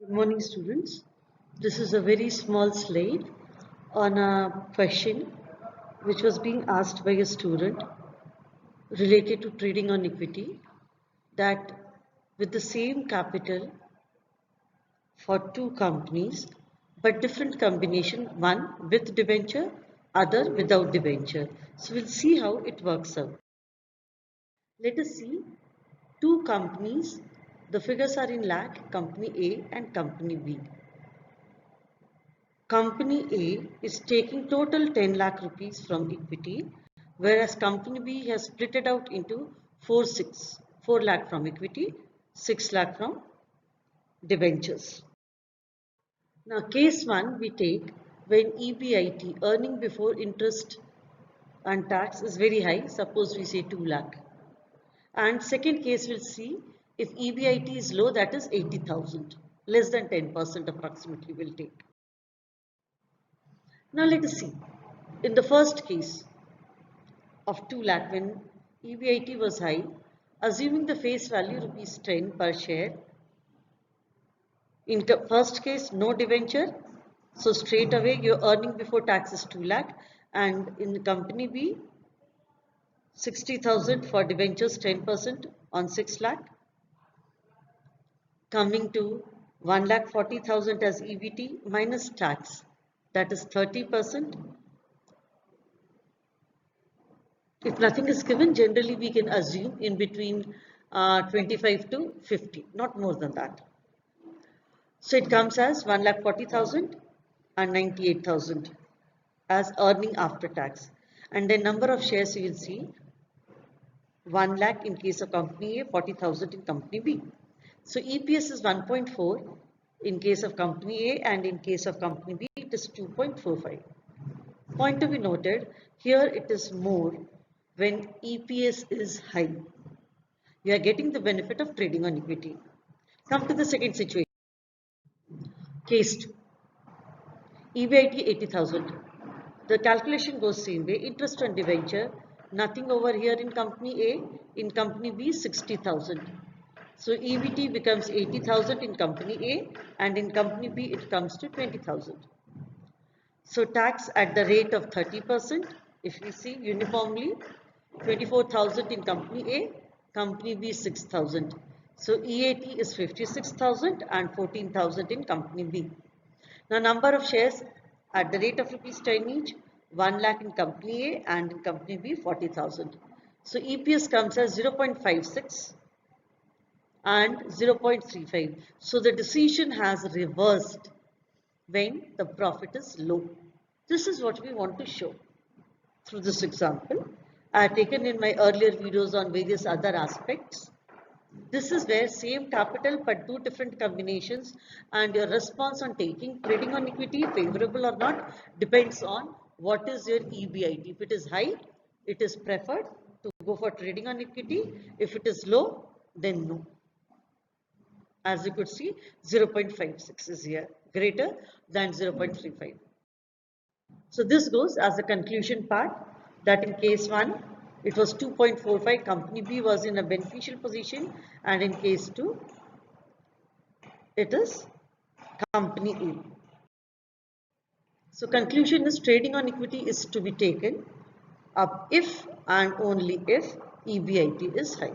Good morning, students. This is a very small slide on a question which was being asked by a student related to trading on equity, that with the same capital for two companies but different combination, one with debenture, other without debenture. So we'll see how it works out. Let us see two companies. The figures are in lakh, company A and company B. Company A is taking total 10 lakh rupees from equity, whereas Company B has split it out into 4 lakh from equity, 6 lakh from debentures. Now, case 1 we take when EBIT, earning before interest and tax, is very high. Suppose we say 2 lakh. And second case we'll see if EBIT is low, that is 80,000, less than 10% approximately we'll take. Now let us see. In the first case of 2 lakh, when EBIT was high, assuming the face value rupees 10 per share, in first case no debenture, so straight away your earning before tax is 2 lakh, and in the company B 60,000 for debentures, 10% on 6 lakh, coming to 1,40,000 as EBT minus tax, that is 30%. If nothing is given, generally we can assume in between 25 to 50, not more than that. So it comes as 1,40,000 and 98,000 as earning after tax. And the number of shares you will see 1 lakh in case of company A, 40,000 in company B. So EPS is 1.4 in case of company A, and in case of company B it is 2.45. Point to be noted, here it is more when EPS is high. You are getting the benefit of trading on equity. Come to the second situation. Case 2. EBIT 80,000. The calculation goes same way. Interest on debenture, nothing over here in company A. In company B, 60,000. So EBT becomes 80,000 in company A, and in company B it comes to 20,000. So tax at the rate of 30%, if we see uniformly, 24,000 in company A, company B 6,000. So EAT is 56,000 and 14,000 in company B. Now number of shares at the rate of rupees 10 each, 1 lakh in company A and in company B 40,000. So EPS comes as 0.56 and 0.35. So the decision has reversed when the profit is low. This is what we want to show through this example. I have taken in my earlier videos on various other aspects. This is where same capital but two different combinations, and your response on taking trading on equity, favorable or not, depends on what is your EBIT. If it is high, it is preferred to go for trading on equity. If it is low, then no. As you could see, 0.56 is here, greater than 0.35. So this goes as a conclusion part, that in case 1, it was 2.45, company B was in a beneficial position, and in case 2, it is company A. So conclusion is trading on equity is to be taken up if and only if EBIT is high.